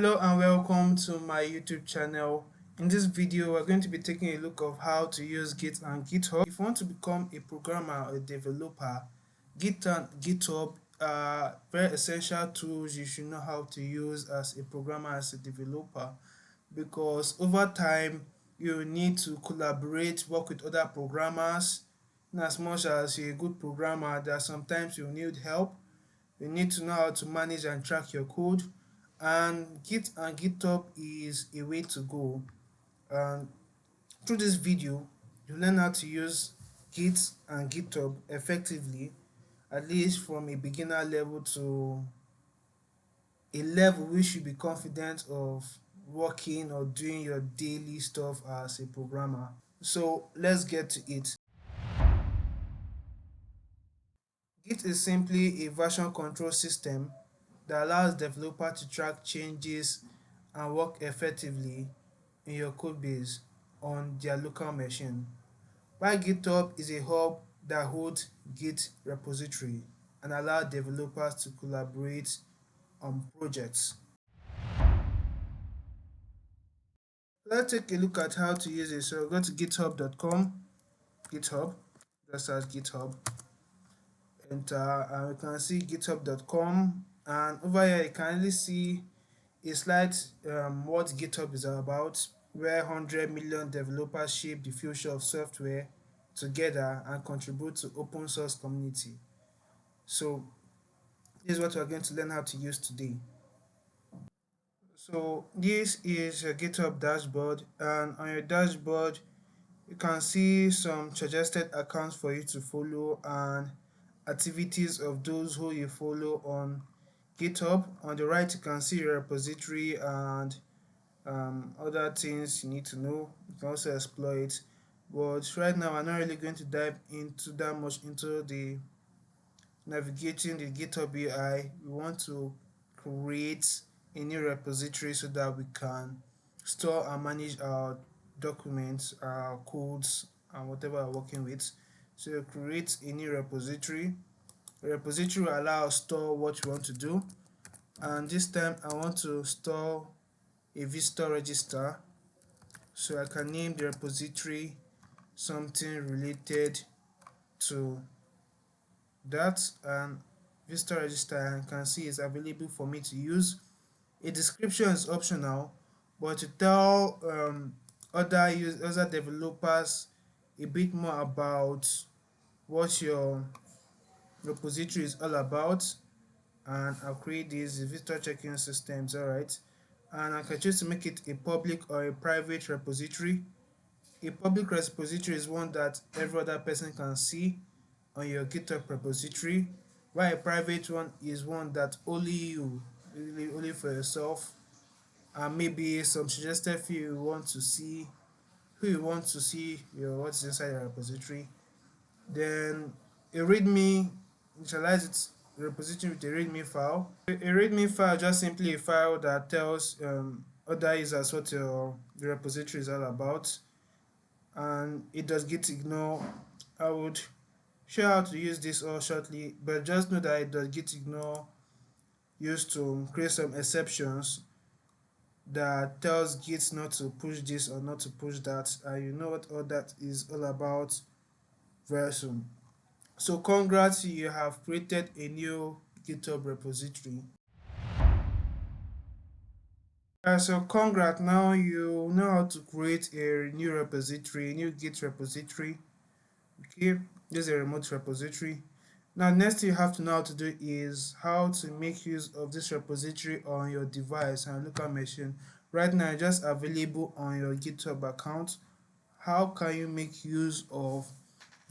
Hello and welcome to my YouTube channel. In this video, we're going to be taking a look of how to use Git and GitHub. If you want to become a programmer or a developer, Git and GitHub are very essential tools you should know how to use as a programmer, as a developer, because over time you need to collaborate, work with other programmers. In as much as you're a good programmer, there are sometimes you need help. You need to know how to manage and track your code, and Git and GitHub is a way to go. And through this video, you learn how to use Git and GitHub effectively, at least from a beginner level to a level which you be confident of working or doing your daily stuff as a programmer. So let's get to it. Git is simply a version control system that allows developers to track changes and work effectively in your code base on their local machine. While GitHub is a hub that holds Git repository and allows developers to collaborate on projects. Let's take a look at how to use it. So go to github.com, GitHub, just as GitHub, enter, and we can see github.com, and over here you can really see a slide what GitHub is all about, where 100 million developers shape the future of software together and contribute to open source community. So this is what we're going to learn how to use today. So this is a GitHub dashboard, and on your dashboard you can see some suggested accounts for you to follow and activities of those who you follow on GitHub. On the right you can see your repository and other things you need to know. You can also explore it, but right now I'm not really going to dive into that much into the navigating the GitHub UI. We want to create a new repository so that we can store and manage our documents, our codes, and whatever we're working with. So create a new repository. The repository will allow us to store what we want to do, and this time I want to store a visitor register, so I can name the repository something related to that. And visitor register, I can see is available for me to use. A description is optional, but to tell other developers a bit more about what your repository is all about, and I'll create these visitor checking systems. Alright, and I can choose to make it a public or a private repository. A public repository is one that every other person can see on your GitHub repository, while a private one is one that only you, only for yourself, and maybe some suggested few you want to see, who you want to see your what's inside your repository. Then a readme, initialize its repository with a readme file. A readme file is just simply a file that tells other users what the repository is all about, and it does git ignore. I would show how to use this all shortly, but just know that it does git ignore used to create some exceptions that tells Git not to push this or not to push that, and you know what all that is all about very soon. So congrats, you have created a new GitHub repository. So congrats, now you know how to create a new repository, a new Git repository. Okay, this is a remote repository. Now next you have to know how to do is how to make use of this repository on your device and local machine. Right now it's just available on your GitHub account. How can you make use of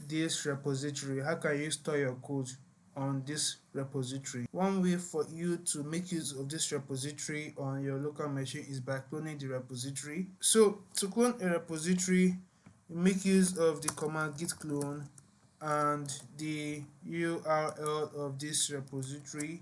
this repository? How can you store your code on this repository? One way for you to make use of this repository on your local machine is by cloning the repository. So to clone a repository, you make use of the command git clone and the URL of this repository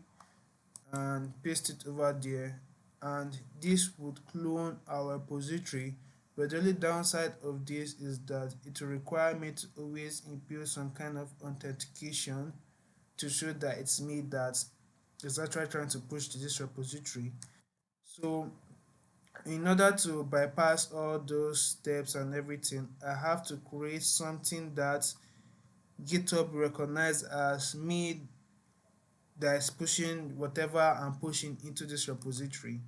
and paste it over there, and this would clone our repository. But the only downside of this is that it will require me to always input some kind of authentication to show that it's me that is actually trying to push to this repository. So in order to bypass all those steps and everything, I have to create something that GitHub recognize as me that is pushing whatever I'm pushing into this repository,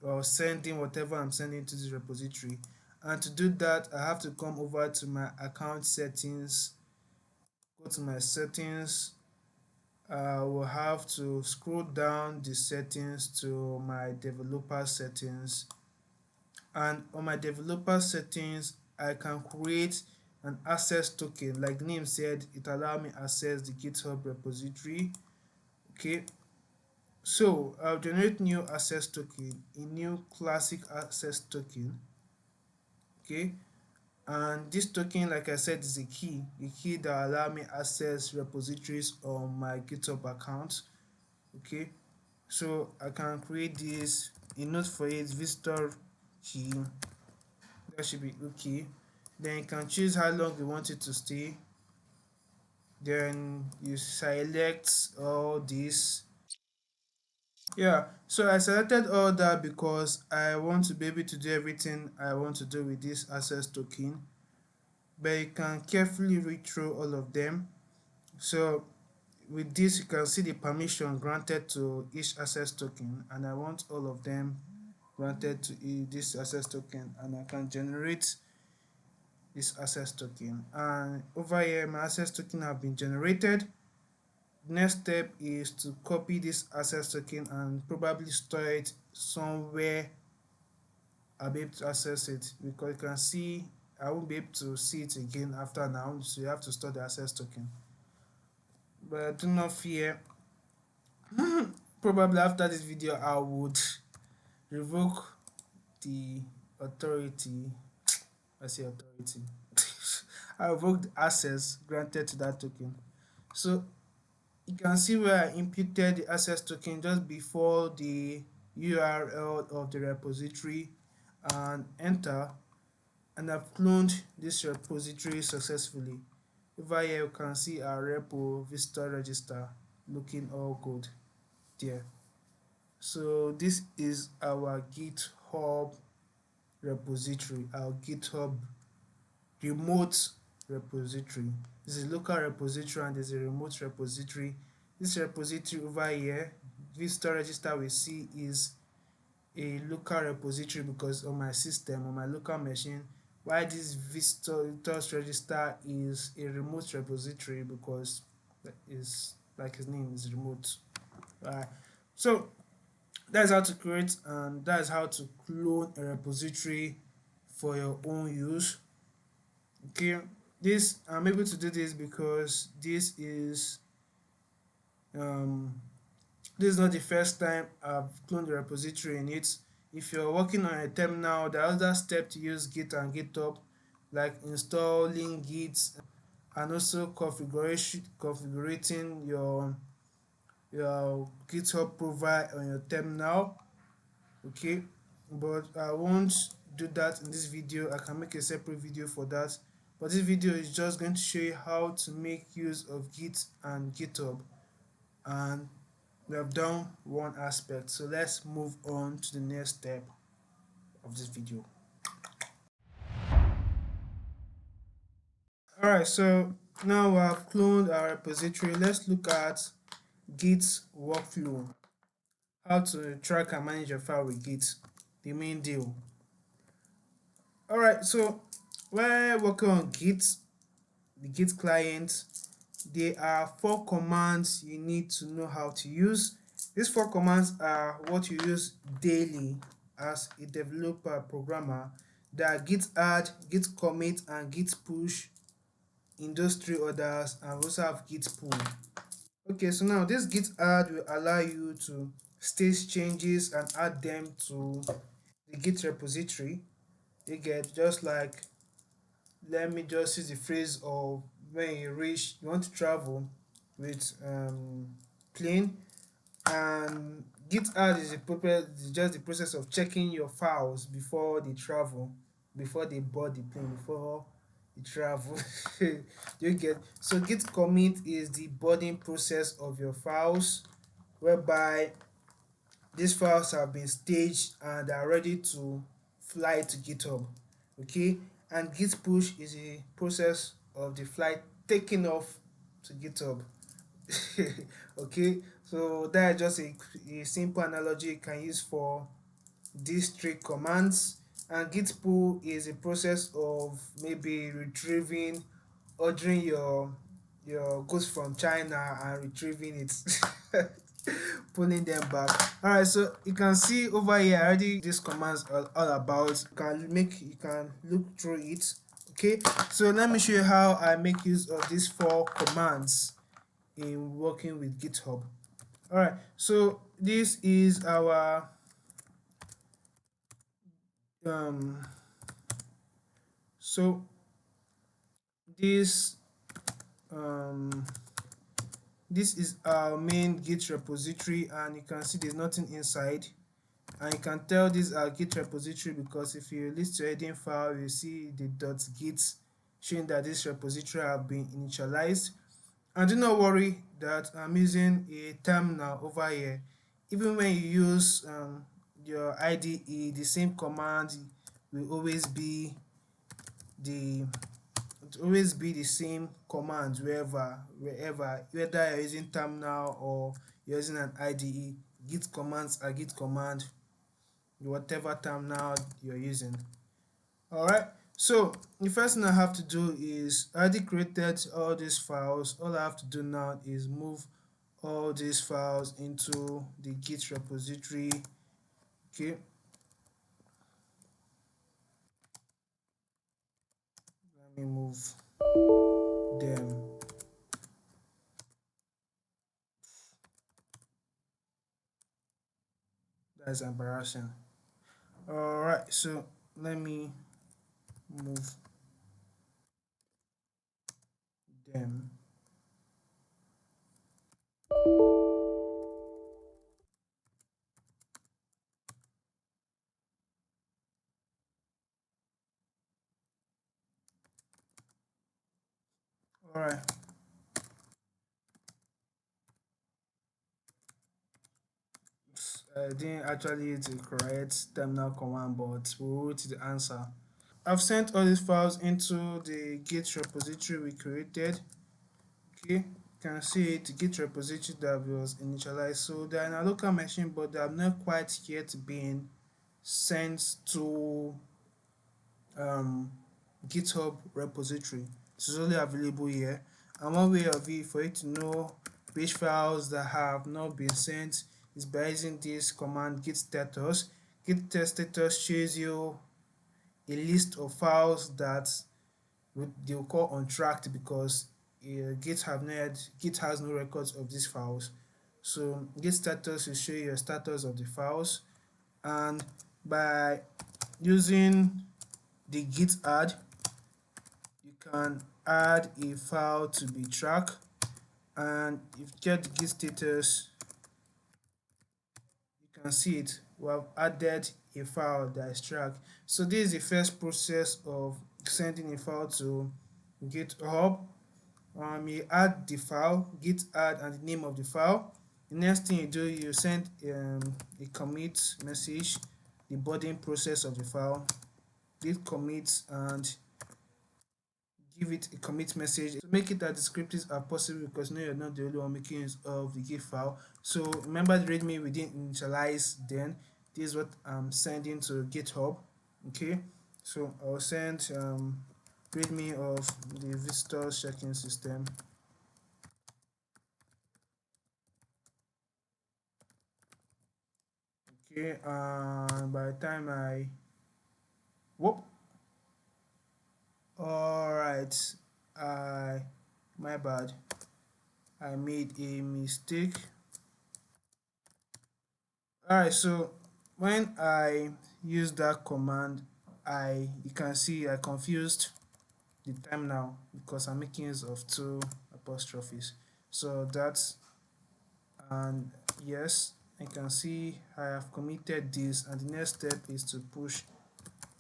or sending whatever I'm sending to this repository. And to do that, I have to come over to my account settings, go to my settings. I will have to scroll down the settings to my developer settings, and on my developer settings I can create an access token. Like the name said, it allows me access the GitHub repository. Okay, so I'll generate new access token, a new classic access token. Okay, and this token, like I said, is a key that allow me access repositories on my GitHub account. Okay, so I can create this, a note for it, visitor key. That should be okay. Then you can choose how long you want it to stay. Then you select all this. Yeah, so I selected all that because I want to be able to do everything I want to do with this access token. But you can carefully read through all of them. So with this, you can see the permission granted to each access token, and I want all of them granted to this access token, and I can generate this access token. And over here, my access token have been generated. Next step is to copy this access token and probably store it somewhere I'll be able to access it, because you can see I won't be able to see it again after now, so you have to store the access token. But do not fear, probably after this video I would revoke the authority. I say authority. I revoke the access granted to that token. So you can see where I imputed the access token just before the URL of the repository, and enter, and I've cloned this repository successfully. Over here you can see our repo visitor register looking all good there. So this is our GitHub repository, our GitHub remote repository. This is local repository and there's a remote repository. This repository over here, visitor register, we see is a local repository because on my system, on my local machine, why this visitors register is a remote repository, because that is like his name is remote. Right. So that's how to create, and that's how to clone a repository for your own use. Okay, this I'm able to do this because um this is not the first time I've cloned the repository in it. If you're working on a terminal, the other step to use Git and GitHub, like installing Git and also configuring your GitHub profile on your terminal. Okay, but I won't do that in this video. I can make a separate video for that, but this video is just going to show you how to make use of Git and GitHub, and we have done one aspect, so let's move on to the next step of this video. Alright, so now we have cloned our repository. Let's look at Git Workflow, how to track and manage your file with Git, the main deal. Alright, so we're working on Git, the Git client. There are 4 commands you need to know how to use. These 4 commands are what you use daily as a developer programmer. There are git add, git commit, and git push. In those 3 orders, and we also have git pull. Okay, so now this git add will allow you to stage changes and add them to the Git repository. You get, just like, let me just use the phrase of when you want to travel with plane, and git add is just the process of checking your files before they travel, before they board the plane, before they travel. You get, so git commit is the boarding process of your files, whereby These files have been staged and are ready to fly to GitHub. Okay, and git push is a process of the flight taking off to GitHub. Okay, so that is just a simple analogy you can use for these three commands. And git pull is a process of maybe retrieving, ordering your goods from China and retrieving it. Pulling them back. All right, so you can see over here already these commands are all about. You can look through it. Okay, so let me show you how I make use of these four commands in working with GitHub. All right, so this is our um so this um this is our main Git repository, and you can see there's nothing inside. And you can tell this is our Git repository because if you list your heading file, you see the .git showing that this repository have been initialized. And do not worry that I'm using a terminal over here. Even when you use your IDE, the same command will always be the the same command whether you're using terminal or you're using an IDE. Git commands are Git command whatever terminal you're using. All right, so the first thing I have to do is I already created all these files. All I have to do now is move all these files into the Git repository. Okay, let me move them. That's embarrassing. All right, so let me move them. All right, I didn't actually use the correct terminal command, but we wrote the answer. I've sent all these files into the Git repository we created. Okay, you can see it, Git repository that was initialized. So they're in a local machine, but they have not quite yet been sent to um, GitHub repository. It's only available here. And one way of it for you to know which files that have not been sent is by using this command git status. Git status shows you a list of files that they will call untracked because Git has no records of these files. So Git status will show you a status of the files, and by using the git add, you can add a file to be tracked, and if you get the git status, you can see it. We have added a file that is tracked. So this is the first process of sending a file to GitHub. You add the file, git add, and the name of the file. The next thing you do, you send a commit message, the budding process of the file, git commit, and give it a commit message to make it as descriptive as possible, because now you're not the only one making use of the git file. So remember the readme we didn't initialize then. This is what I'm sending to GitHub. Okay, so I'll send readme of the visitors checking system. Okay, and by the time whoop, all right, I my bad, I made a mistake. All right, so when I use that command, you can see I confused the time now because I'm making use of two apostrophes. So that's, and yes, I can see I have committed this, and the next step is to push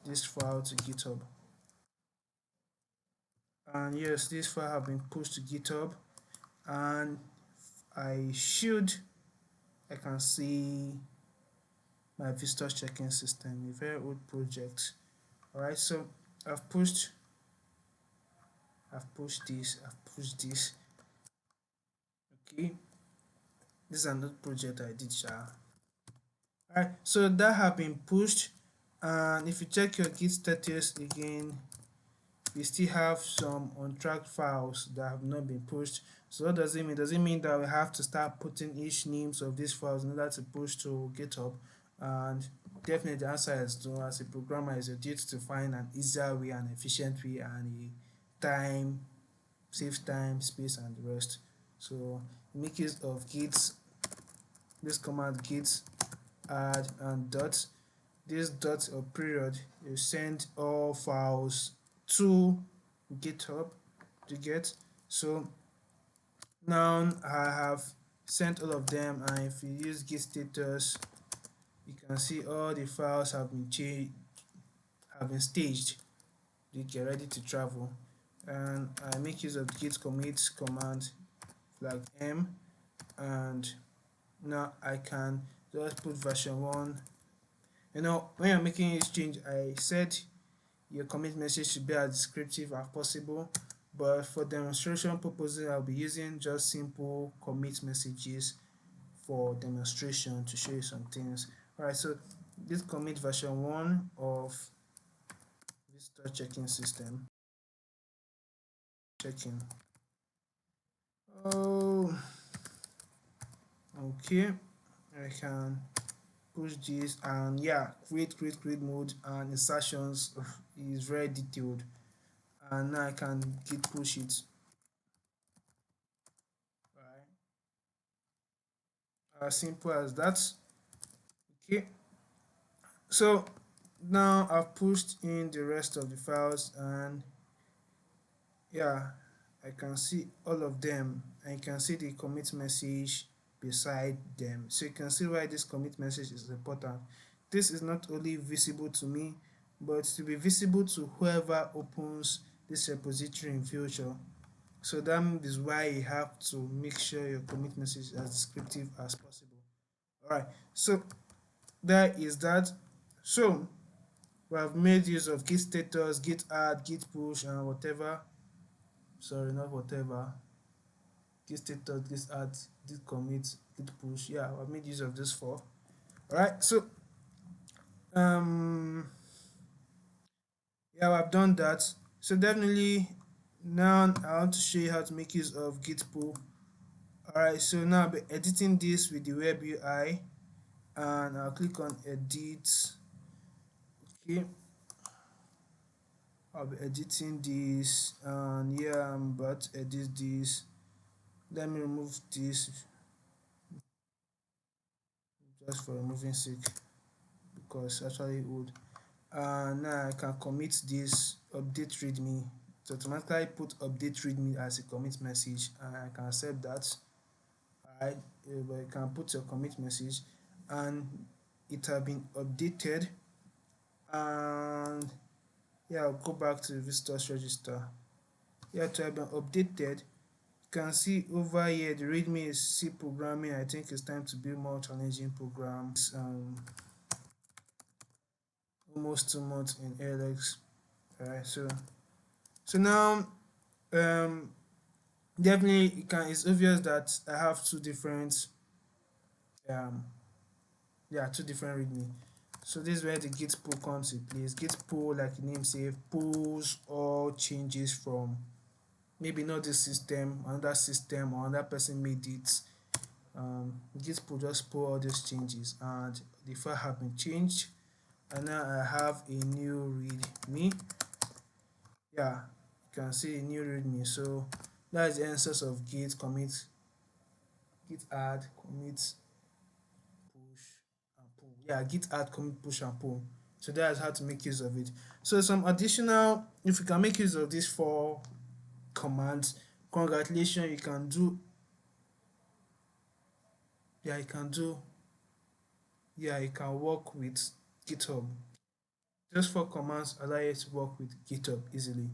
this file to GitHub. And yes, this file have been pushed to GitHub, and I can see my visitor checking system, a very old project. All right, so I've pushed I've pushed this. Okay, this is another project I did, alright, so that have been pushed, and if you check your git status again, we still have some untracked files that have not been pushed. So what does it mean? Does it mean that we have to start putting each names of these files in order to push to GitHub? And definitely the answer is no. As a programmer, it's your duty to find an easier way, an efficient way, and a time, save time, space, and the rest. So make use of git, this command git add and dot. This dot or period, you send all files to GitHub to get. So now I have sent all of them, and if you use git status, you can see all the files have been changed, have been staged. They get ready to travel. And I make use of git commit command flag m, and now I can just put version 1. When you're making this change, I said your commit message should be as descriptive as possible, but for demonstration purposes, I'll be using just simple commit messages for demonstration to show you some things. Alright, so this commit version 1 of visitor checking system. Checking. Oh, okay. I can push this, and yeah, create mode and insertions is very detailed, and now I can git push it. Right, as simple as that. Okay, so now I've pushed in the rest of the files, and yeah, I can see all of them, and you can see the commit message beside them. So you can see why this commit message is important. This is not only visible to me, but to be visible to whoever opens this repository in future. So that is why you have to make sure your commit message is as descriptive as possible. Alright, so that is that. So we have made use of git status, git add, git push, and whatever. Sorry, not whatever. Git status, git add, git commit, git push. Yeah, I've made use of this four. Alright, so yeah, I've done that. So definitely now I want to show you how to make use of git pull. Alright, so now I'll be editing this with the web UI, and I'll click on edit. Okay, I'll be editing this, and yeah, I'm about to edit this. Let me remove this just for removing sake, because it's actually old. And now I can commit this update readme. So automatically put update readme as a commit message, and I can accept that. Alright, but you can put your commit message, and it has been updated. And yeah, I'll go back to the visitors register. Yeah, to have been updated. You can see over here the readme is C programming. I think it's time to build more challenging programs. Almost 2 months in ALX. Alright, so now definitely it's obvious that I have two different readme. So this is where the git pull comes in place. Git pull, like the name says, pulls all changes from maybe not this system, another system, or another person made it. Git pull just pull all these changes, and the file have been changed, and now I have a new readme. Yeah, you can see a new readme. So that is the essence of git commit, git add, commit, push, and pull. Yeah, git add, commit, push, and pull. So that's how to make use of it. So some additional, if you can make use of these four commands, congratulations, you can do, yeah, you can do, yeah, you can work with GitHub. Just four commands allow you to work with GitHub easily.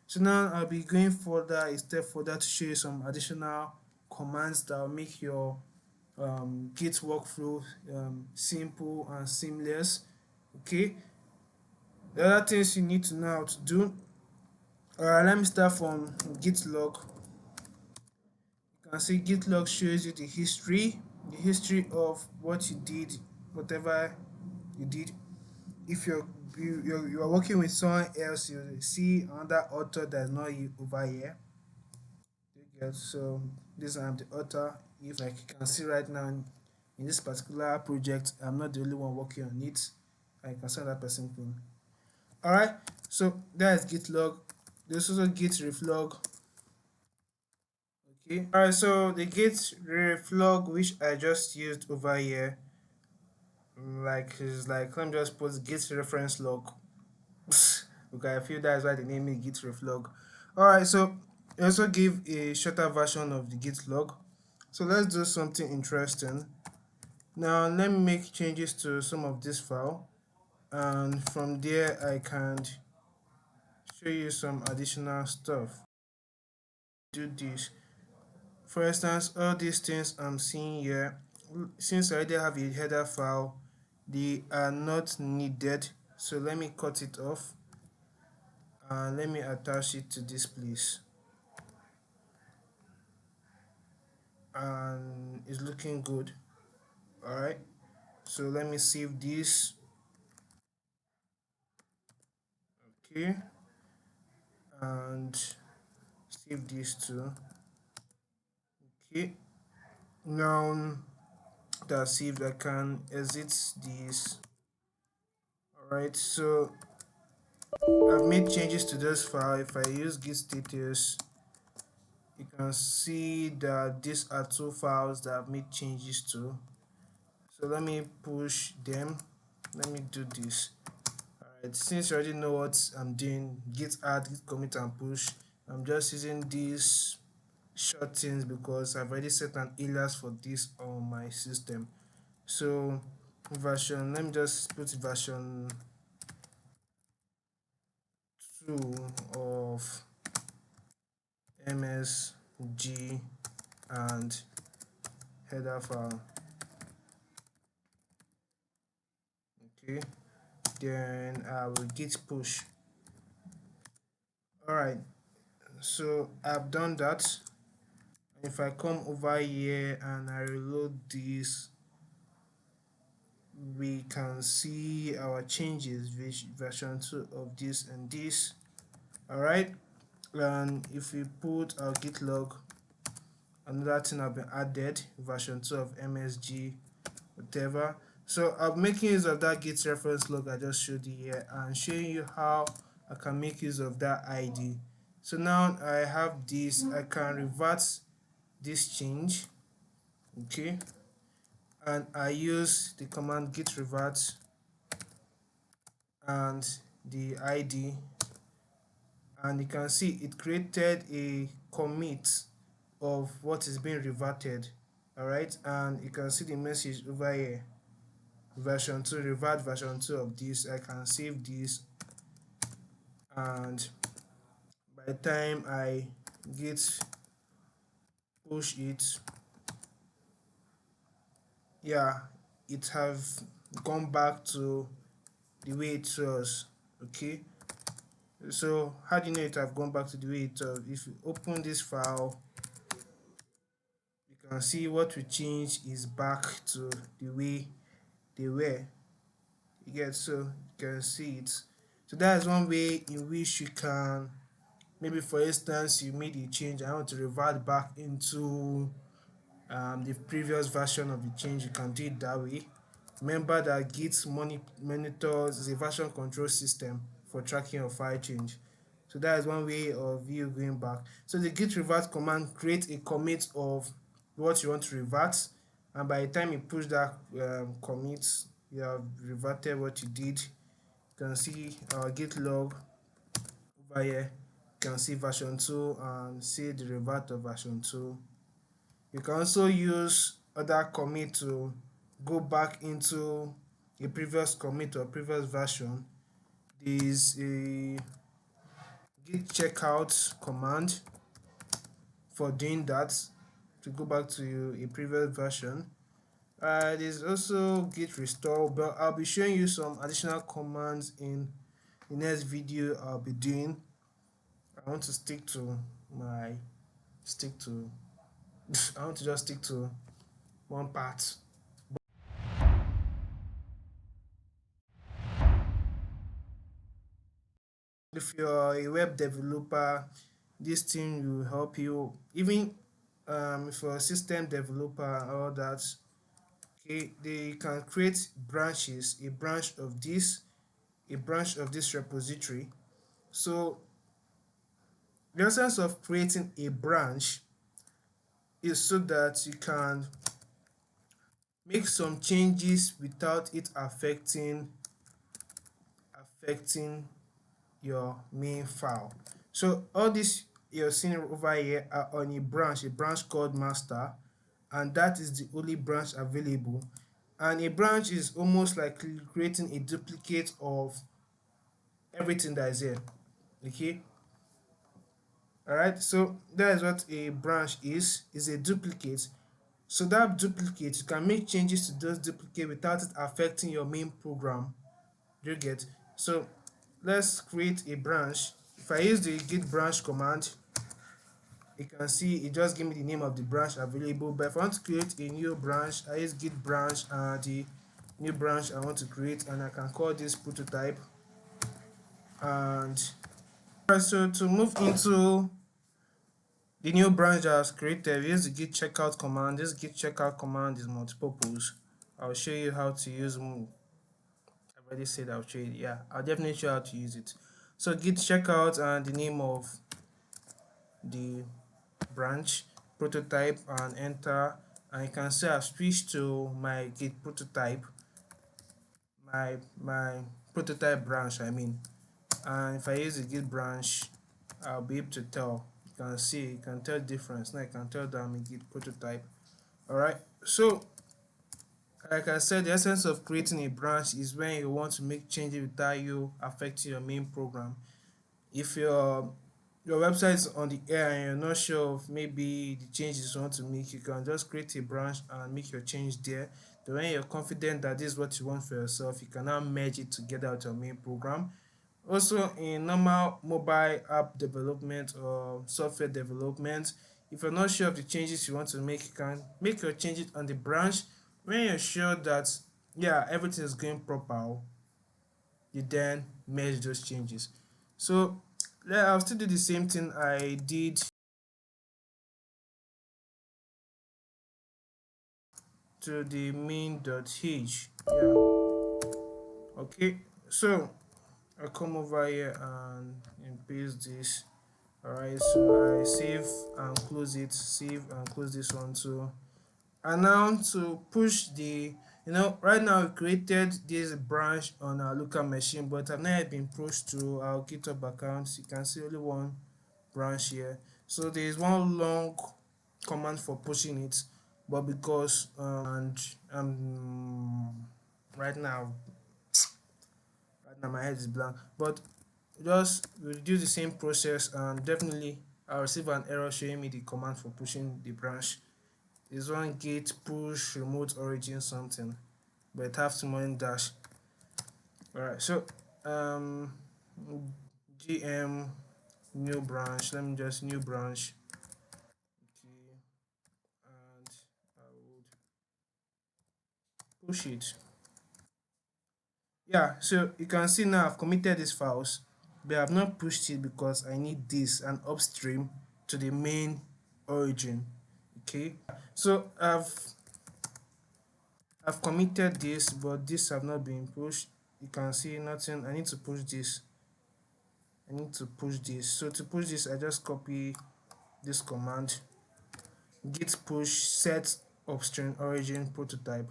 So now I'll be going further, a step further, to show you some additional commands that will make your Git workflow simple and seamless. Okay, the other things you need to know how to do. Alright, let me start from git log. You can see git log shows you the history of what you did, whatever you did. If you are working with someone else, you see another author that's not you over here. Okay, so this I'm the author. If like you can see right now in this particular project, I'm not the only one working on it. I can see that person thing. Alright, so that is git log. There's also git reflog. Okay, alright, so the git reflog which I just used over here, like is like, let me just post git reference log. Okay, I feel that's why the name is git reflog. Alright, so I also give a shorter version of the git log. So let's do something interesting. Now let me make changes to some of this file, and from there I can show you some additional stuff. Do this. For instance, all these things I'm seeing here, since I already have a header file, they are not needed. So let me cut it off and let me attach it to this place. And it's looking good. Alright, so let me save this. Okay, and save this too. Okay, now that's saved, I can exit this. Alright, so I've made changes to this file. If I use git status, you can see that these are two files that I've made changes to. So let me push them. Let me do this. Alright, since you already know what I'm doing, git add, git commit and push, I'm just using these short things because I've already set an alias for this on my system. So version, let me just put version 2 of msg and header file. Okay, then I will git push. Alright, so I've done that. If I come over here and I reload this, we can see our changes, version 2 of this and this. Alright, and if we put our git log, another thing have been added, version 2 of msg, whatever. So I'm making use of that git reference log I just showed you here and showing you how I can make use of that ID. So now I have this, I can revert this change. Okay, and I use the command git revert and the ID, and you can see it created a commit of what is being reverted. Alright, and you can see the message over here, version 2, revert version 2 of this. I can save this, and by the time I git push it, yeah, it have gone back to the way it was. Okay, so how do you know it have gone back to the way it was? If you open this file, you can see what we changed is back to the way they were. You get, so you can see it. So that is one way in which you can, maybe for instance you made a change, I want to revert back into the previous version of the change. You can do it that way. Remember that git monitors is a version control system for tracking your file change. So that is one way of you going back. So the git revert command creates a commit of what you want to revert, and by the time you push that commit, you have reverted what you did. You can see our git log over here. You can see version 2 and see the revert of version 2. You can also use other commit to go back into a previous commit or previous version. There is a git checkout command for doing that, to go back to a previous version. There's also git restore, but I'll be showing you some additional commands in the next video I'll be doing. I want to stick to my stick to I want to just stick to one part. If you're a web developer, this thing will help you. Even if you're a system developer and all that, okay, they can create branches, a branch of this repository. So the essence of creating a branch is so that you can make some changes without it affecting your main file. So all this you're seeing over here are on a branch called master, and that is the only branch available. And a branch is almost like creating a duplicate of everything that is here. Okay, all right, so that is what a branch is a duplicate. So that duplicate, you can make changes to those duplicate without it affecting your main program. Do you get? So let's create a branch. If I use the git branch command, you can see it just give me the name of the branch available. But if I want to create a new branch, I use git branch and the new branch I want to create, and I can call this prototype. And so to move into the new branch that was created, we use the git checkout command. This git checkout command is multi-purpose. I'll show you how to use. I've already said I'll show you. Yeah, I'll definitely show you how to use it. So git checkout and the name of the branch, prototype, and enter. And you can see I've switched to my git prototype, my prototype branch. I mean, and if I use the git branch, I'll be able to tell. You can see, you can tell difference. Now you can tell that I'm a git prototype. All right. So like I said, the essence of creating a branch is when you want to make changes without you affecting your main program. If your website is on the air and you're not sure of maybe the changes you want to make, you can just create a branch and make your change there. Then when you're confident that this is what you want for yourself, you can now merge it together with your main program. Also, in normal mobile app development or software development, if you're not sure of the changes you want to make, you can make your changes on the branch. When you're sure that, yeah, everything is going proper, you then merge those changes. So I'll still do the same thing I did to the main.h. Yeah, okay. So I come over here and paste this. Alright, so I save and close it, save and close this one too. And now to push the, right now we created this branch on our local machine, but I've not yet been pushed to our GitHub account. You can see only one branch here. So there is one long command for pushing it, but because and right now my head is blank. But just we'll do the same process, and definitely I'll receive an error showing me the command for pushing the branch. Is one git push remote origin something, but it have to money dash. Alright, so um gm new branch, let me just new branch. Okay, and I would push it. Yeah, so you can see now I've committed these files, but I've not pushed it because I need this and upstream to the main origin. Okay, so I've committed this, but this have not been pushed. You can see nothing. I need to push this. I need to push this. So to push this, I just copy this command: git push set upstream origin prototype.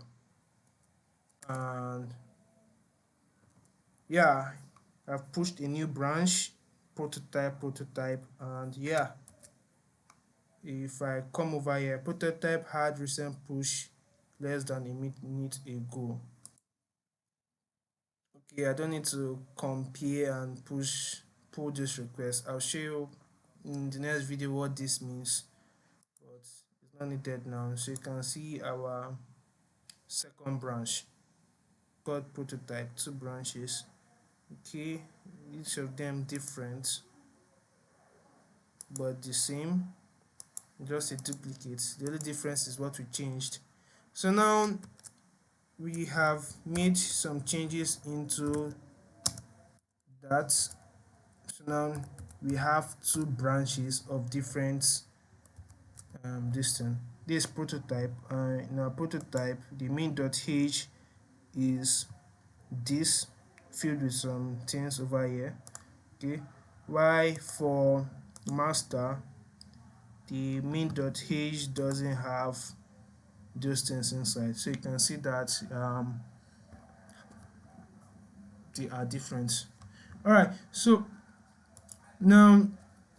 And yeah, I've pushed a new branch, prototype, and yeah, if I come over here, prototype had recent push less than a minute ago. Okay, I don't need to compare and pull this request. I'll show you in the next video what this means, but it's not needed now. So you can see our second branch called prototype, two branches. Okay, each of them different but the same, just a duplicate. The only difference is what we changed. So now we have made some changes into that. So now we have two branches of different this prototype. In our prototype, the main.h is this filled with some things over here. Okay, why for master the main.h doesn't have those things inside. So you can see that they are different. All right, so now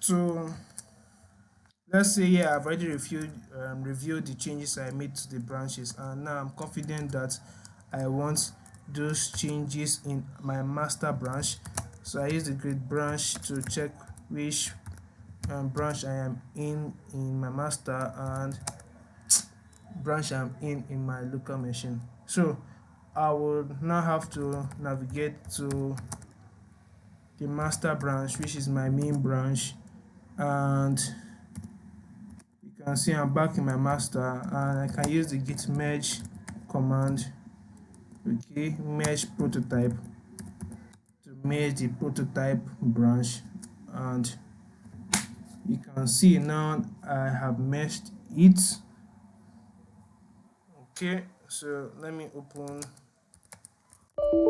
to let's say, yeah, I've already reviewed the changes I made to the branches, and now I'm confident that I want those changes in my master branch. So I use the grid branch to check which branch I am in my master and branch I'm in my local machine. So I will now have to navigate to the master branch, which is my main branch, and you can see I'm back in my master, and I can use the git merge command. Okay, merge prototype to merge the prototype branch, and you can see now I have merged it. Okay, so let me open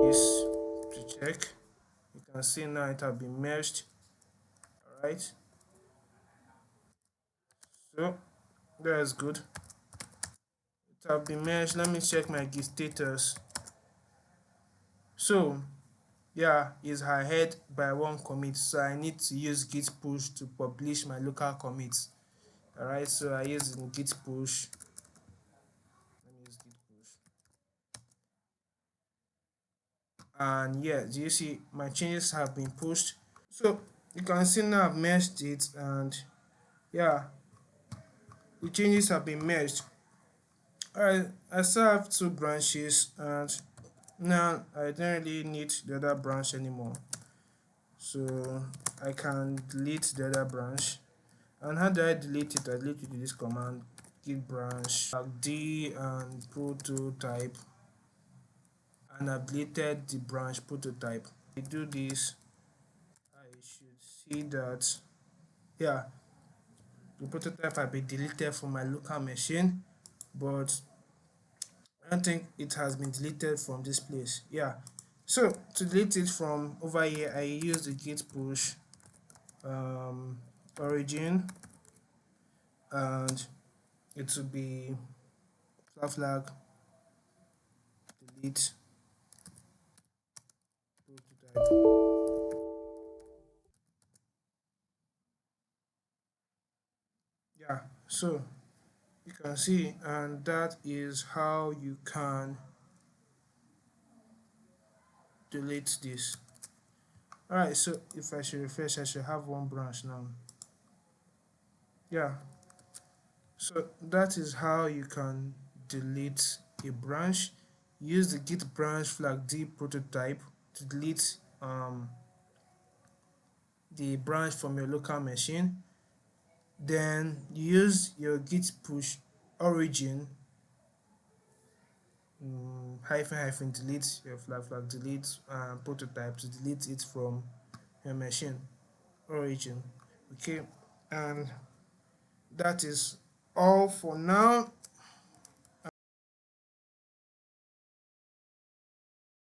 this to check. You can see now it has been merged. All right, so that's good. It has been merged. Let me check my git status. So yeah, is ahead by one commit, so I need to use git push to publish my local commits. All right, so I use git push. Let me use git push, and yeah, do you see my changes have been pushed? So you can see now I've merged it, and yeah, the changes have been merged. All right, I still have two branches, and now I don't really need the other branch anymore, so I can delete the other branch. And how do I delete it? I delete it with this command git branch d and prototype, and I've deleted the branch prototype. I do this, I should see that, yeah, the prototype has been deleted from my local machine, but I don't think it has been deleted from this place. Yeah, so to delete it from over here, I use the git push origin, and it will be flag delete prototype. Yeah, so you can see, and that is how you can delete this. All right, so if I should refresh, I should have one branch now. Yeah, so that is how you can delete a branch. Use the git branch flag d prototype to delete the branch from your local machine. Then use your git push origin hyphen delete your flag delete prototype to delete it from your machine origin. Okay, and that is all for now.